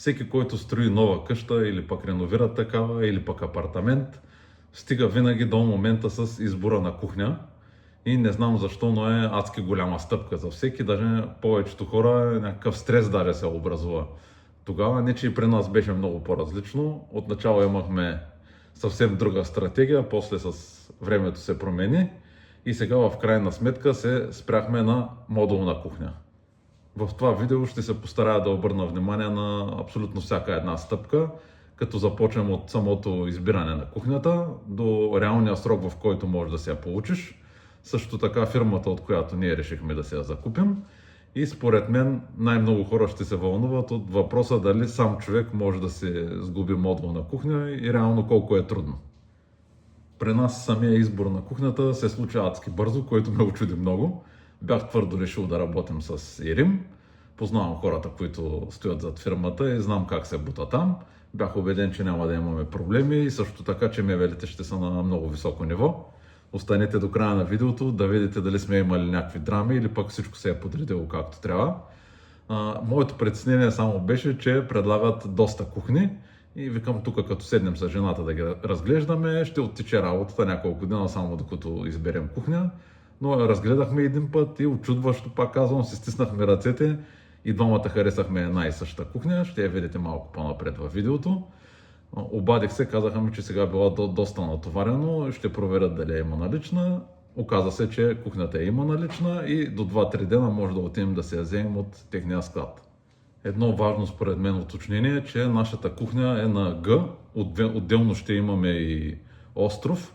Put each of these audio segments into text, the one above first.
всеки, който строи нова къща или пък реновира такава, или пък апартамент, стига винаги до момента с избора на кухня. И не знам защо, но е адски голяма стъпка за всеки. Даже повечето хора някакъв стрес даже се образува. Тогава не, че и при нас беше много по-различно. Отначало имахме съвсем друга стратегия, после с времето се промени и сега в крайна сметка се спряхме на модулна кухня. В това видео ще се постарая да обърна внимание на абсолютно всяка една стъпка, като започнем от самото избиране на кухнята до реалния срок, в който можеш да се я получиш. Също така фирмата, от която ние решихме да се я закупим. И според мен най-много хора ще се вълнуват от въпроса дали сам човек може да се сглоби модулна кухня и реално колко е трудно. При нас самия избор на кухнята се случи адски бързо, което ме очуди много. Бях твърдо решил да работим с Ирим. Познавам хората, които стоят зад фирмата и знам как се бута там. Бях убеден, че няма да имаме проблеми и също така, че мебелите ще са на много високо ниво. Останете до края на видеото да видите дали сме имали някакви драми или пък всичко се е подредило както трябва. Моето притеснение само беше, че предлагат доста кухни и викам тук, като седнем с жената да ги разглеждаме, ще оттече работата няколко дена само докато изберем кухня. Но разгледахме един път и очудващо, пак казвам, си стиснахме ръцете и двамата харесахме една и съща кухня. Ще я видите малко по-напред във видеото. Обадих се, казаха ми, че сега била доста натоварено, ще проверят дали има налична. Оказа се, че кухнята има налична и до 2-3 дена може да отидем да се я вземем от техния склад. Едно важно според мен уточнение е, че нашата кухня е на Г, отделно ще имаме и остров,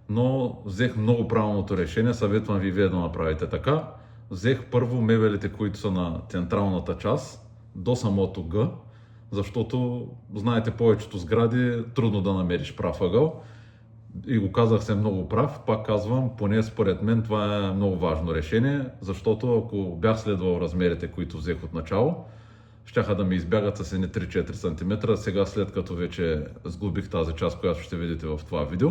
но взех много правилното решение, съветвам ви вие да направите така. Взех първо мебелите, които са на централната част, до самото Г, защото знаете, повечето сгради трудно да намериш прав ъгъл и го казах се много прав. Пак казвам, поне според мен това е много важно решение, защото ако бях следвал размерите, които взех от начало, щяха да ми избягат с едни 3-4 см. Сега, след като вече сглобих тази част, която ще видите в това видео,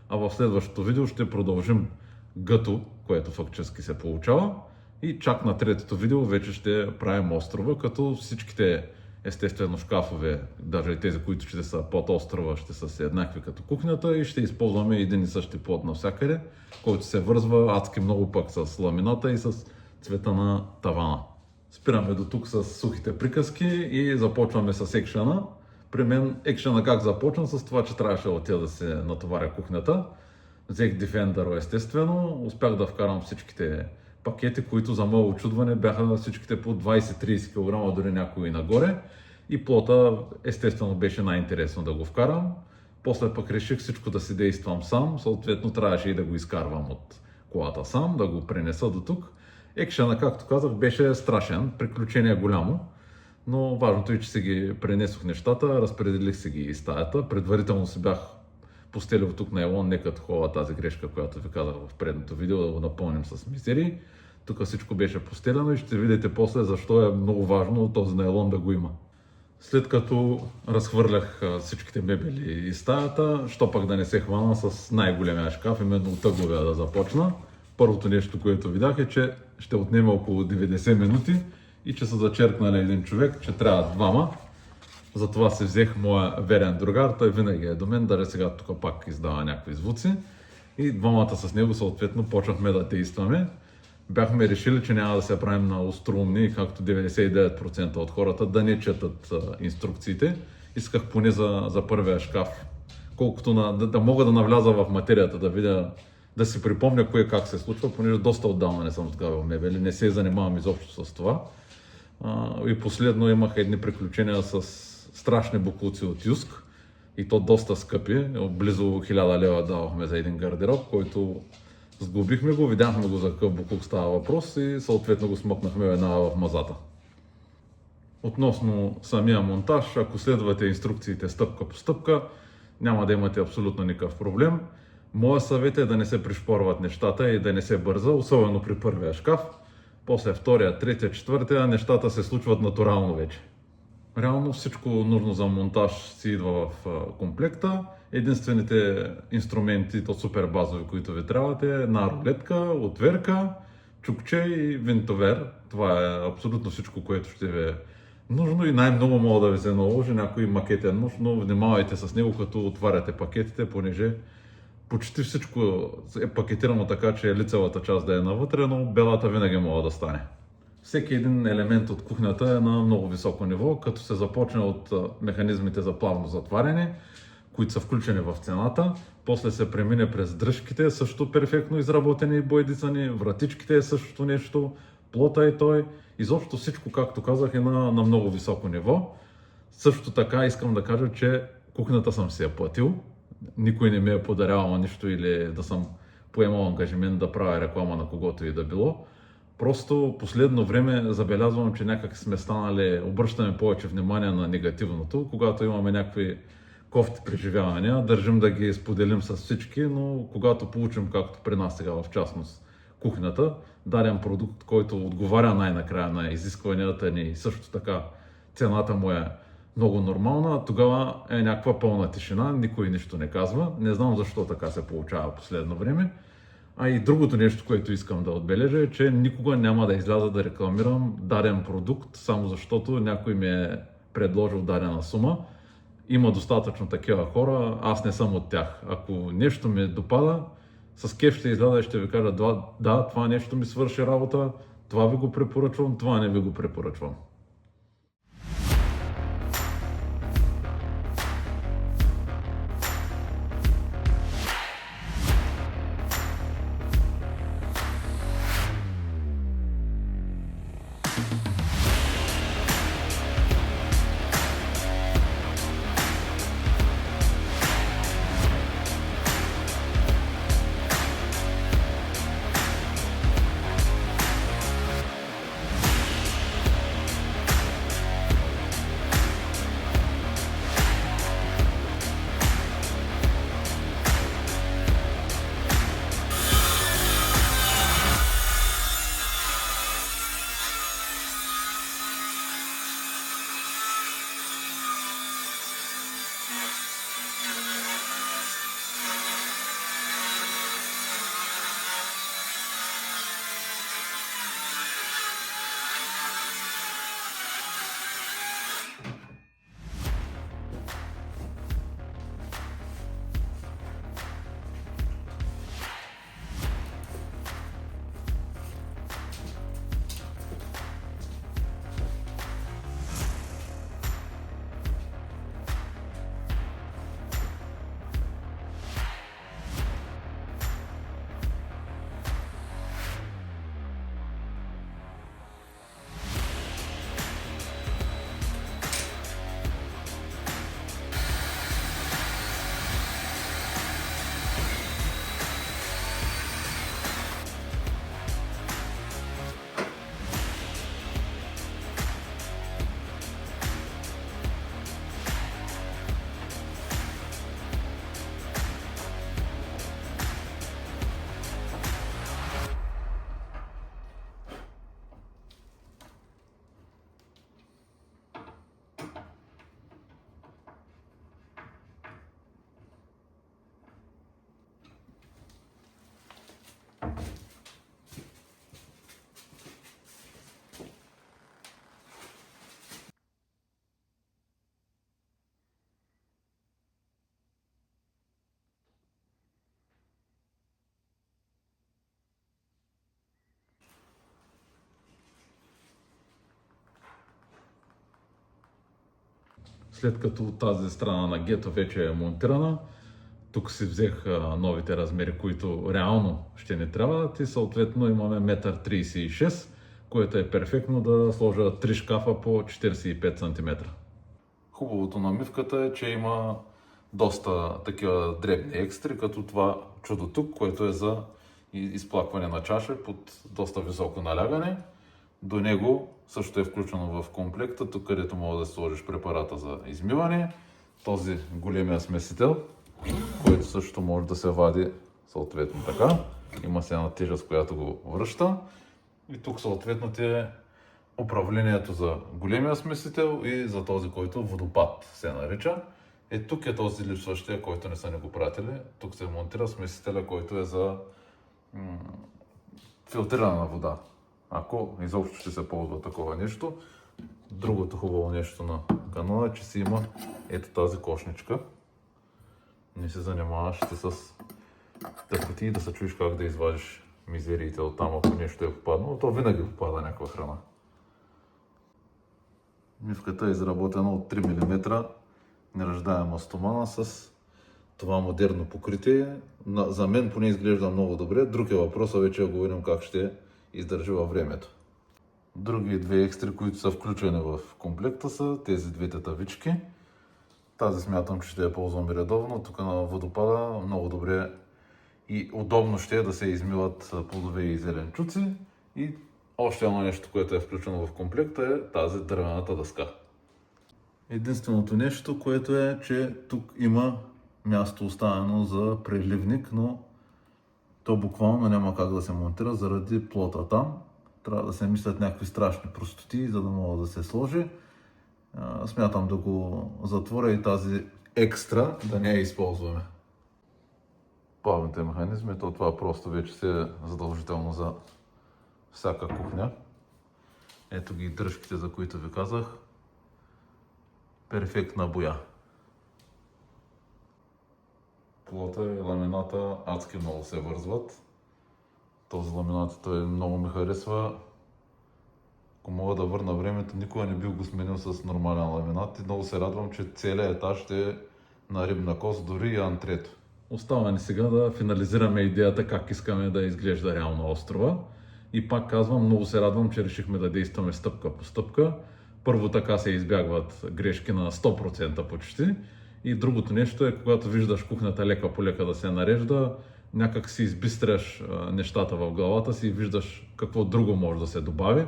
а в следващото видео ще продължим гъто, което фактически се получава, и чак на третото видео вече ще правим острова, като всичките естествено шкафове, даже и тези, които ще са под острова, ще са еднакви като кухнята и ще използваме един и същи плод навсякъде, който се вързва адски много пък с ламината и с цвета на тавана. Спираме до тук с сухите приказки и започваме с екшена. При мен екшена как започна? С това, че трябваше да отида да се натоваря кухнята. Взех Defender, естествено, успях да вкарам всичките пакети, които за мое очудване бяха всичките по 20-30 кг, дори някои нагоре. И плота естествено беше най-интересно да го вкарам. После пък реших всичко да си действам сам, съответно трябваше и да го изкарвам от колата сам, да го пренеса до тук. Екшена, както казах, беше страшен, приключение голямо, но важното е, че си ги пренесох нещата, разпределих си ги и стаята. Предварително си бях постелил тук на елон, нека такова тази грешка, която ви казах в предното видео, да го напълним с мизери. Тук всичко беше постелено и ще видите после защо е много важно този найлон да го има. След като разхвърлях всичките мебели и стаята, що пък да не се хвана с най-големия шкаф, именно от ъгловия да започна. Първото нещо, което видях е, че ще отнеме около 90 минути и че са зачеркнали един човек, че трябва двама. Затова си взех моя верен другар, той винаги е до мен, даже сега тук пак издава някакви звуци. И двамата с него съответно почнахме да действаме. Бяхме решили, че няма да се правим на остроумни, както 99% от хората да не четат инструкциите. Исках поне за първия шкаф, колкото да мога да навляза в материята, да видя, да си припомня кое как се случва, понеже доста отдавна не съм сгавил мебели, не се занимавам изобщо с това. И последно имах едни приключения с страшни боклуци от Юск, и то доста скъпи, близо 1000 лева давахме за един гардероб, който сглобихме го, видяхме го за какъв боклук става въпрос и съответно го смъкнахме една в мазата. Относно самия монтаж, ако следвате инструкциите стъпка по стъпка, няма да имате абсолютно никакъв проблем. Моя съвет е да не се пришпорват нещата и да не се бърза, особено при първия шкаф. После втория, третия, четвъртия нещата се случват натурално вече. Реално всичко нужно за монтаж си идва в комплекта. Единствените инструменти, то супер базови, които ви трябват, е една рулетка, отверка, чукче и винтовер. Това е абсолютно всичко, което ще ви нужно и най-много мога да ви се наложи някой макетен нож, но внимавайте с него като отваряте пакетите, понеже почти всичко е пакетирано така, че лицевата част да е навътре, но белата винаги може да стане. Всеки един елемент от кухнята е на много високо ниво, като се започне от механизмите за плавно затваряне, които са включени в цената. После се премине през дръжките, също перфектно изработени и боядисани, вратичките е същото нещо, плота и той. Изобщо всичко, както казах, е на много високо ниво. Също така искам да кажа, че кухнята съм си я платил. Никой не ми е подарявал нищо или да съм поемал ангажимент да правя реклама на когото и да било. Просто последно време забелязвам, че някак сме станали, обръщаме повече внимание на негативното, когато имаме някакви кофти преживявания, държим да ги споделим с всички, но когато получим, както при нас сега в частност, кухнята, даден продукт, който отговаря най-накрая на изискванията ни и също така цената му е много нормална, тогава е някаква пълна тишина, никой нищо не казва. Не знам защо така се получава последно време. А и другото нещо, което искам да отбележа е, че никога няма да изляза да рекламирам даден продукт, само защото някой ми е предложил дадена сума. Има достатъчно такива хора, аз не съм от тях. Ако нещо ми допада, с кеф ще изляза и ще ви кажа, да, това нещо ми свърши работа, това ви го препоръчвам, това не ви го препоръчвам. След като тази страна на гето вече е монтирана, тук си взех новите размери, които реално ще ни трябват и съответно имаме 1,36 м, което е перфектно да сложа 3 шкафа по 45 см. Хубавото на мивката е, че има доста такива дребни екстри, като това чудо тук, което е за изплакване на чаша под доста високо налягане. До него също е включено в комплекта, тук където може да сложиш препарата за измиване. Този големия смесител, който също може да се вади съответно така. Има се една тежест, която го връща. И тук съответно ти е управлението за големия смесител и за този, който водопад се нарича. Тук е този липсващия, който не са ни го пратили. Тук се монтира смесителя, който е за филтрирана вода. Ако изобщо ще се ползва такова нещо, Другото хубаво нещо на канала е, че си има ето тази кошничка. Не се занимаваш ти с тъпоти и да се чуеш как да извадиш мизериите от там, ако нещо е попаднало. То винаги попада някаква храна. Мивката е изработена от 3 мм неръждаема стомана с това модерно покритие. За мен поне изглежда много добре. Друг е въпросът вече да го видим как ще издържи във времето. Други две екстри, които са включени в комплекта, са тези двете тавички. Тази смятам, че ще я ползвам редовно. Тук на водопада много добре и удобно ще е да се измиват плодове и зеленчуци. И още едно нещо, което е включено в комплекта, е тази дървената дъска. Единственото нещо, което е, че тук има място оставено за преливник, но то буквално няма как да се монтира заради плота там. Трябва да се мислят някакви страшни простоти, за да мога да се сложи. Смятам да го затворя и тази екстра да не я използваме. Плавните механизми, то това просто вече се е задължително за всяка кухня. Ето ги дръжките, за които ви казах. Перфектна боя. Плота и ламината адски много се вързват. Този ламинат той много ми харесва. Ако мога да върна времето, никога не бих го сменил с нормален ламинат и много се радвам, че целият етаж ще е на рибна кост, дори и антрето. Остава ни сега да финализираме идеята как искаме да изглежда реално острова. И пак казвам, много се радвам, че решихме да действаме стъпка по стъпка. Първо така се избягват грешки на 100% почти. И другото нещо е, когато виждаш кухнята лека по лека да се нарежда, някак си избистряш нещата в главата си и виждаш какво друго може да се добави,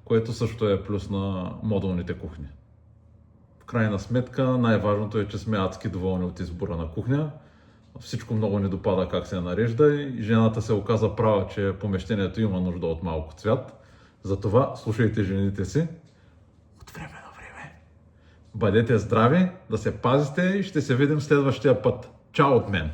което също е плюс на модулните кухни. В крайна сметка най-важното е, че сме адски доволни от избора на кухня. Всичко много ни допада как се нарежда и жената се оказа права, че помещението има нужда от малко цвят. Затова слушайте жените си от време на време. Бъдете здрави, да се пазите и ще се видим следващия път. Чао от мен!